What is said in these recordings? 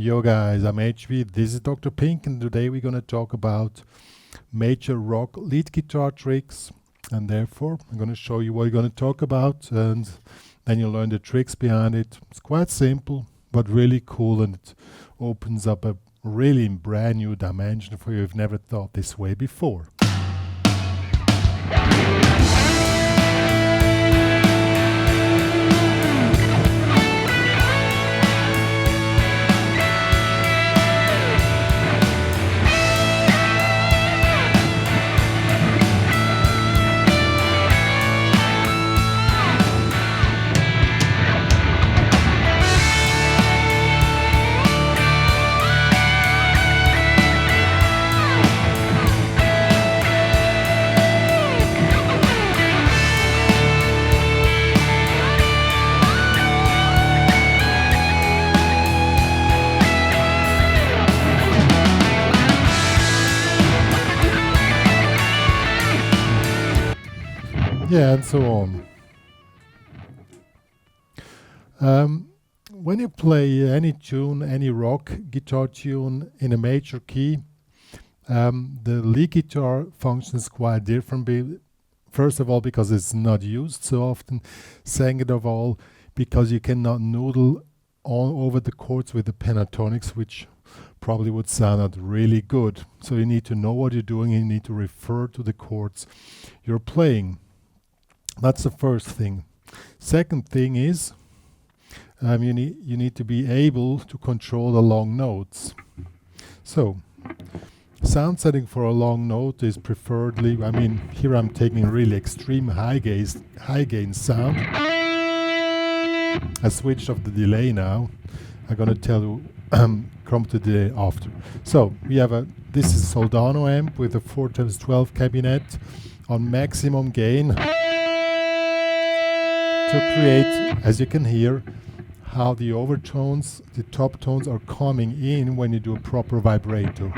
Yo guys, I'm HV, this is Dr. Pink, and today we're going to talk about major rock lead guitar tricks, and therefore I'm going to show you what we're going to talk about, and then you'll learn the tricks behind it. It's quite simple, but really cool, and it opens up a really brand new dimension for you if you've never thought this way before. Yeah, and so on. When you play any tune, any rock guitar tune in a major key, the lead guitar functions quite different. First of all, because it's not used so often. Second of all, because you cannot noodle all over the chords with the pentatonics, which probably would sound out really good. So you need to know what you're doing, and you need to refer to the chords you're playing. That's the first thing. Second thing is you need to be able to control the long notes. So sound setting for a long note is preferably, here I'm taking really extreme high gain sound. I switched off the delay now. I'm gonna tell you come to the delay after. So we have this is Soldano amp with a 4x12 cabinet on maximum gain, to create, as you can hear, how the overtones, the top tones are coming in when you do a proper vibrato.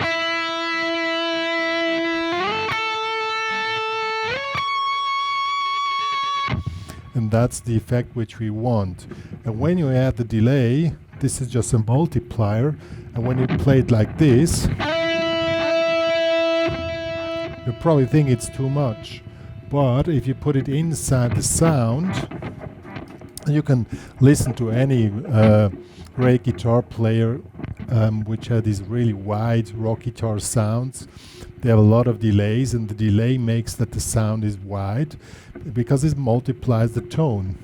And that's the effect which we want. And when you add the delay, this is just a multiplier, and when you play it like this, you probably think it's too much. But if you put it inside the sound, you can listen to any great guitar player which had these really wide rock guitar sounds. They have a lot of delays, and the delay makes that the sound is wide because it multiplies the tone.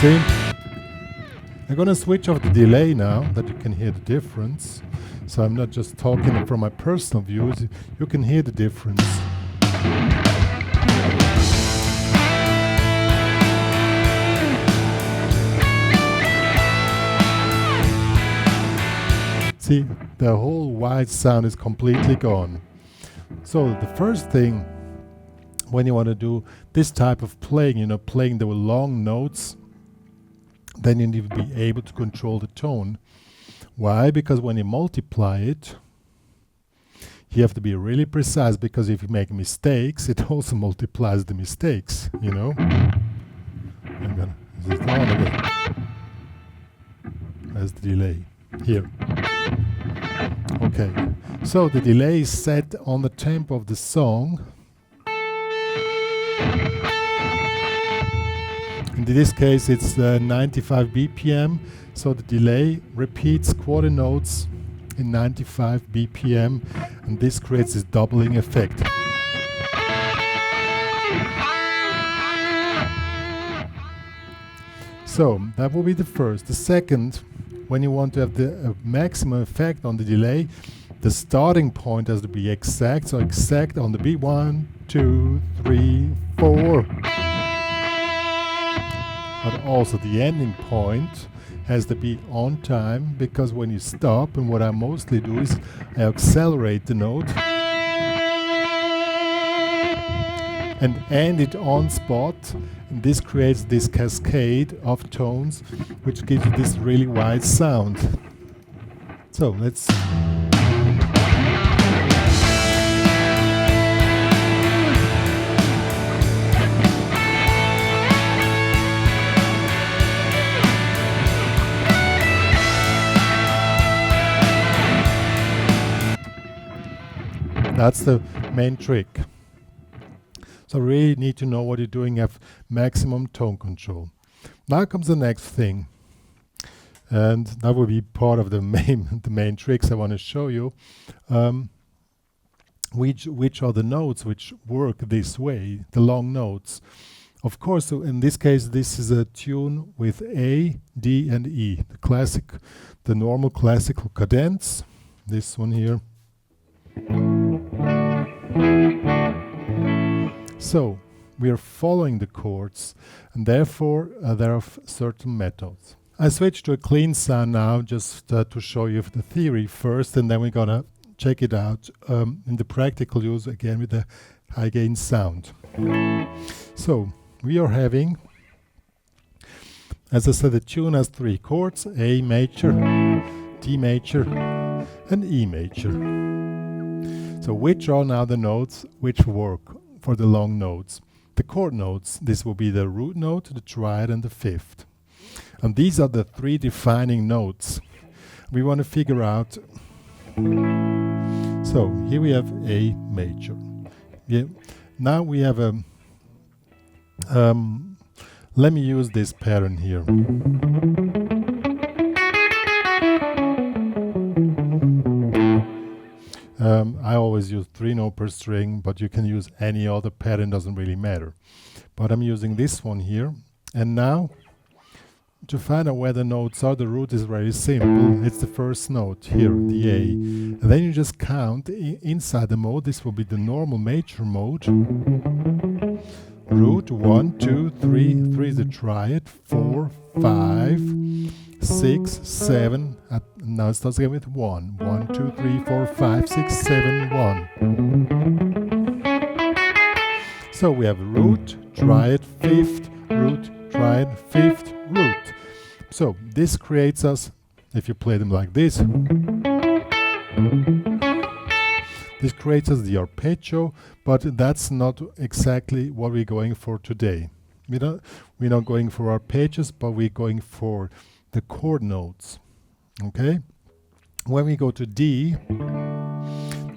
See? I'm going to switch off the delay now that you can hear the difference. So I'm not just talking from my personal views, you can hear the difference. See, the whole wide sound is completely gone. So the first thing when you want to do this type of playing, playing the long notes, then you need to be able to control the tone. Why? Because when you multiply it, you have to be really precise, because if you make mistakes, it also multiplies the mistakes, I'm gonna, is it on again? There's the delay here. Okay, so the delay is set on the tempo of the song. In this case, it's 95 BPM, so the delay repeats quarter notes in 95 BPM, and this creates this doubling effect. So that will be the first. The second, when you want to have the maximum effect on the delay, the starting point has to be exact, so exact on the beat, 1, 2, 3, 4. But also the ending point has to be on time, because when you stop, and what I mostly do is I accelerate the note and end it on spot, and this creates this cascade of tones which gives you this really wide sound. So let's That's the main trick. So really need to know what you're doing, have maximum tone control. Now comes the next thing. And that will be part of the main tricks I want to show you. Which are the notes which work this way, the long notes. Of course, so in this case, this is a tune with A, D, and E. The normal classical cadence. This one here. So we are following the chords, and therefore there are certain methods. I switched to a clean sound now, just to show you the theory first, and then we're gonna check it out in the practical use again with the high gain sound. So we are having, as I said, the tune has 3 chords: A major, D major, and E major. So which are now the notes which work for the long notes? The chord notes, this will be the root note, the triad, and the fifth. And these are the 3 defining notes we want to figure out. So here we have A major. Yeah. Now we have a let me use this pattern here. I always use 3 notes per string, but you can use any other pattern, doesn't really matter. But I'm using this one here. And now, to find out where the notes are, the root is very simple. It's the first note here, the A. And then you just count inside the mode. This will be the normal major mode. Root 1, 2, 3. 3 is the triad. 4, 5, 6, 7. Now it starts again with 1. 1, 2, 3, 4, 5, 6, 7, 1. So we have root, triad, fifth, root, triad, fifth, root. So this creates us, if you play them like this, this creates us the arpeggio, but that's not exactly what we're going for today. We're not going for arpeggios, but we're going for the chord notes. Okay? When we go to D,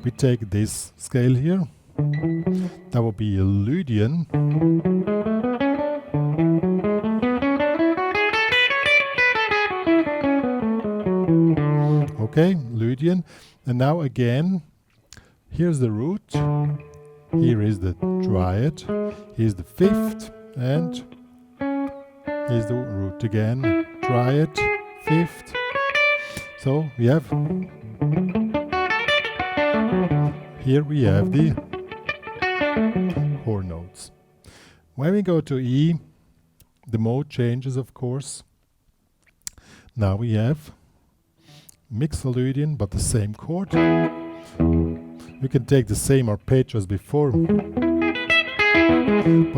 we take this scale here. That will be a Lydian. Okay, Lydian. And now again, here's the root. Here is the triad. Here's the fifth. And here's the root again. Triad, fifth. So we have, here we have the chord notes. When we go to E, the mode changes, of course. Now we have Mixolydian, but the same chord. You can take the same arpeggio as before, but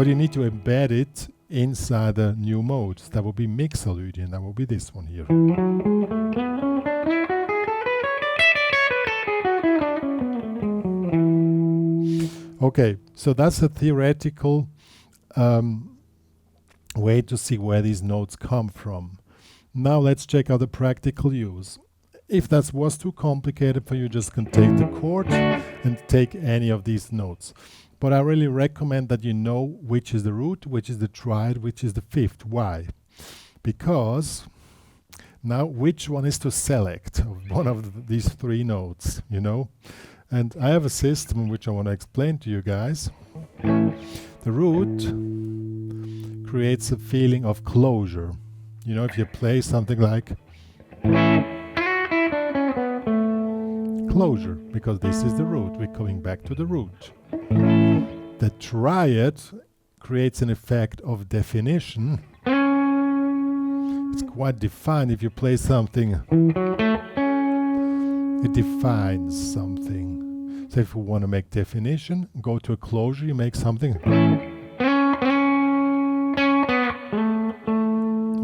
you need to embed it inside the new modes. That will be Mixolydian. That will be this one here. Okay, so that's a theoretical way to see where these notes come from. Now let's check out the practical use. If that was too complicated for you, just can take the chord and take any of these notes. But I really recommend that you know which is the root, which is the triad, which is the fifth. Why? Because now which one is to select of one of these 3 notes, you know? And I have a system which I want to explain to you guys. The root creates a feeling of closure. You know, if you play something like closure, because this is the root, we're coming back to the root. The triad creates an effect of definition. It's quite defined. If you play something, it defines something. So if you want to make definition, go to a closure, you make something.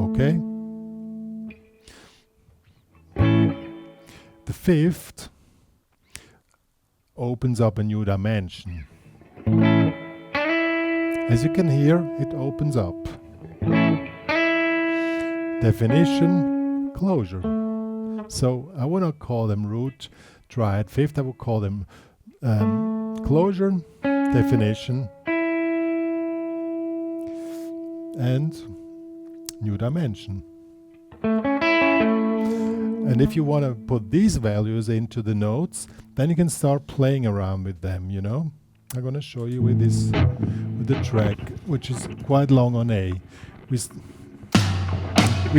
Okay? The fifth opens up a new dimension. As you can hear, it opens up. Definition, closure. So I will not call them root, triad, fifth. I will call them closure, definition, and new dimension. And if you want to put these values into the notes, then you can start playing around with them, you know. I'm going to show you with this, with the track, which is quite long on A. We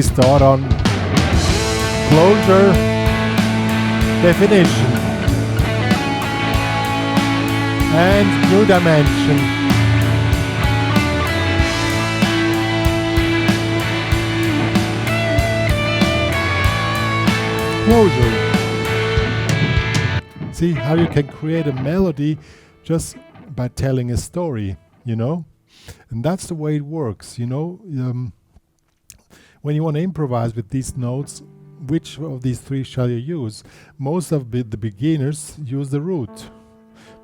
start on closure, definition, and new dimension. Closure. See how you can create a melody just by telling a story, you know? And that's the way it works, you know? When you want to improvise with these notes, which of these three shall you use? Most of the beginners use the root.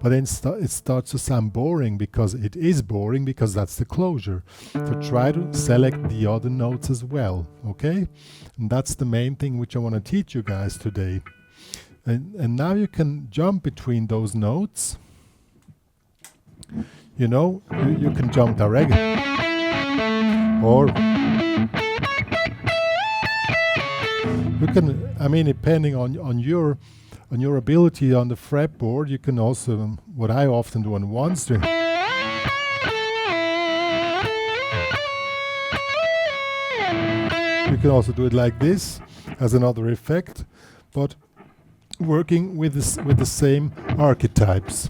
But then it starts to sound boring, because it is boring, because that's the closure. So try to select the other notes as well, okay? And that's the main thing which I want to teach you guys today. And now you can jump between those notes. You know, you can jump directly. Or you can, I mean, depending on your ability on the fretboard, you can also, what I often do on one string, you can also do it like this as another effect, but working with the same archetypes.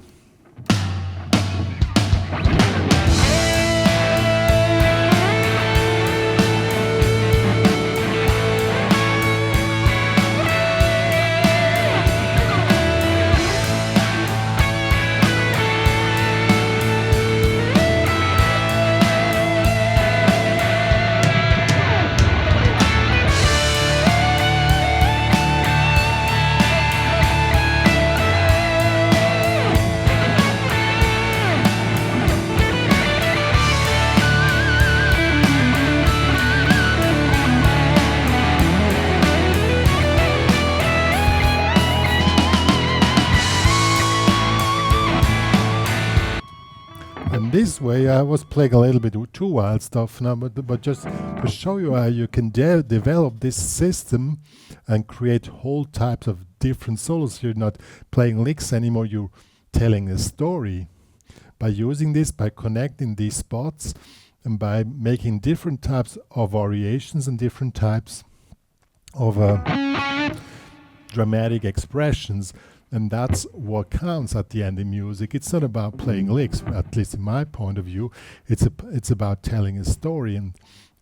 And this way, I was playing a little bit too wild stuff now, but just to show you how you can develop this system and create whole types of different solos. You're not playing licks anymore, you're telling a story. By using this, by connecting these spots, and by making different types of variations and different types of dramatic expressions. And that's what counts at the end in music. It's not about playing licks, at least in my point of view. It's about telling a story. And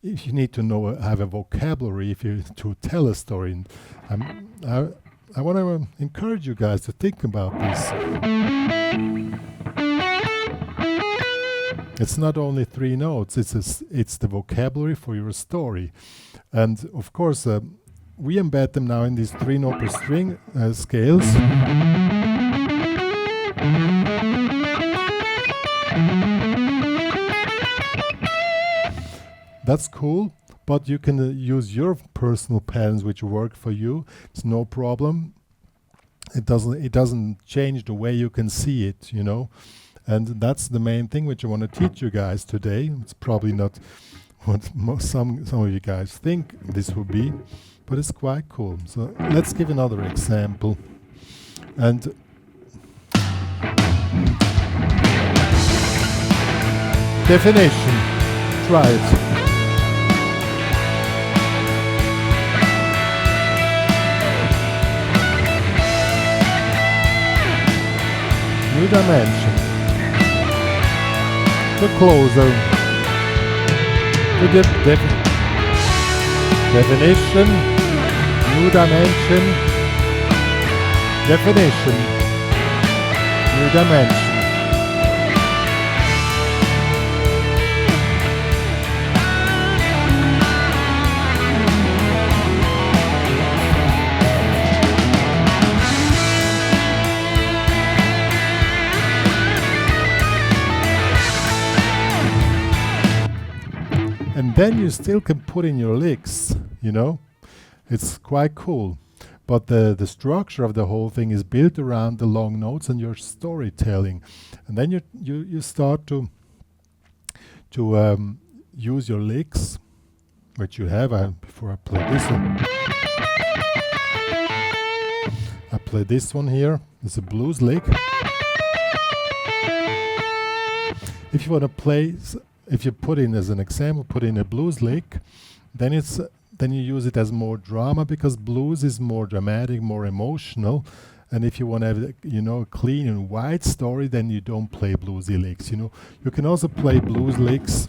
if you need to know, have a vocabulary to tell a story. And I want to encourage you guys to think about this. It's not only three notes. It's the vocabulary for your story. And of course, we embed them now in these 3 note per string scales. That's cool, but you can use your personal patterns which work for you. It's no problem. It doesn't change the way you can see it, you know. And that's the main thing which I want to teach you guys today. It's probably not what some of you guys think this would be, but it's quite cool. So let's give another example. And definition, try it. New dimension. The closer. The definition. New dimension. Definition. New dimension. And then you still can put in your licks, you know. It's quite cool. But the structure of the whole thing is built around the long notes and your storytelling. And then you start to use your licks, which you have. Before I play this one, I play this one here. It's a blues lick. If you want to play, if you put in, as an example, put in a blues lick, then you use it as more drama, because blues is more dramatic, more emotional. And if you want to have, you know, a clean and white story, then you don't play bluesy licks. You know, you can also play blues licks.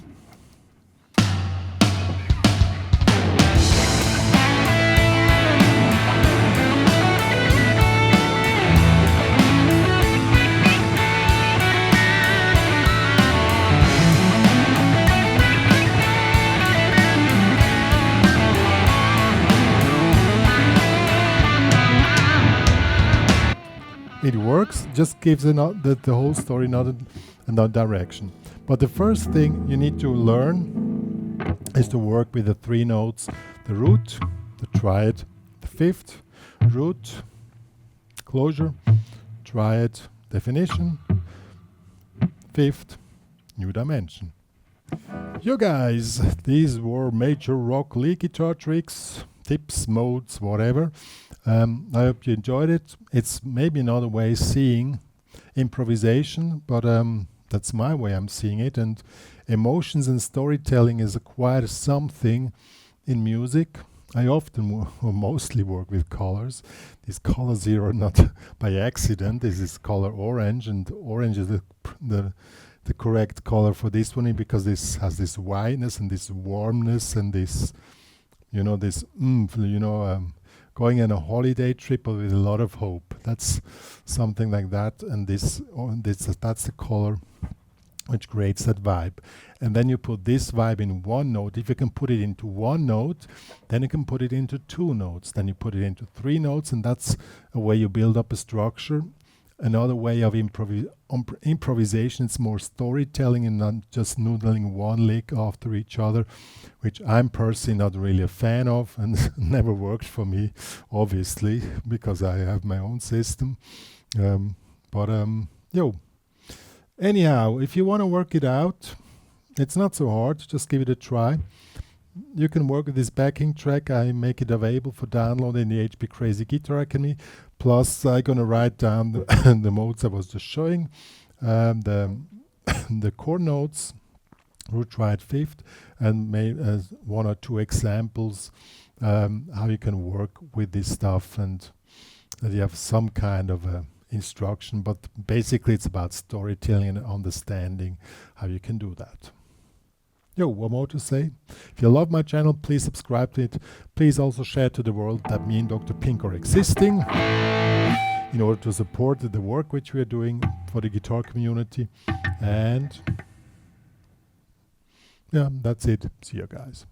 It works, just gives the whole story another direction. But the first thing you need to learn is to work with the three notes: the root, the triad, the fifth, root, closure, triad, definition, fifth, new dimension. You guys, these were major rock lead guitar tricks, tips, modes, whatever. I hope you enjoyed it. It's maybe another way seeing improvisation, but that's my way I'm seeing it. And emotions and storytelling is quite something in music. I often or mostly work with colors. These colors here are not by accident. This is color orange, and orange is the correct color for this one, because this has this whiteness and this warmness and this, you know, this going on a holiday trip with a lot of hope. That's something like that, and that's the color which creates that vibe. And then you put this vibe in one note. If you can put it into one note, then you can put it into two notes, then you put it into three notes, and that's a way you build up a structure. Another way of improvisation, it's more storytelling and not just noodling one lick after each other, which I'm personally not really a fan of, and never worked for me, obviously, because I have my own system. Anyhow, if you want to work it out, it's not so hard, just give it a try. You can work with this backing track. I make it available for download in the HPCrazy Guitar Academy. Plus, I'm going to write down the modes I was just showing, the chord notes, root, triad, fifth, and one or two examples how you can work with this stuff, and that you have some kind of instruction. But basically, it's about storytelling and understanding how you can do that. One more to say. If you love my channel, please subscribe to it. Please also share to the world that me and Dr. Pink are existing, in order to support the work which we are doing for the guitar community. And yeah, that's it. See you guys.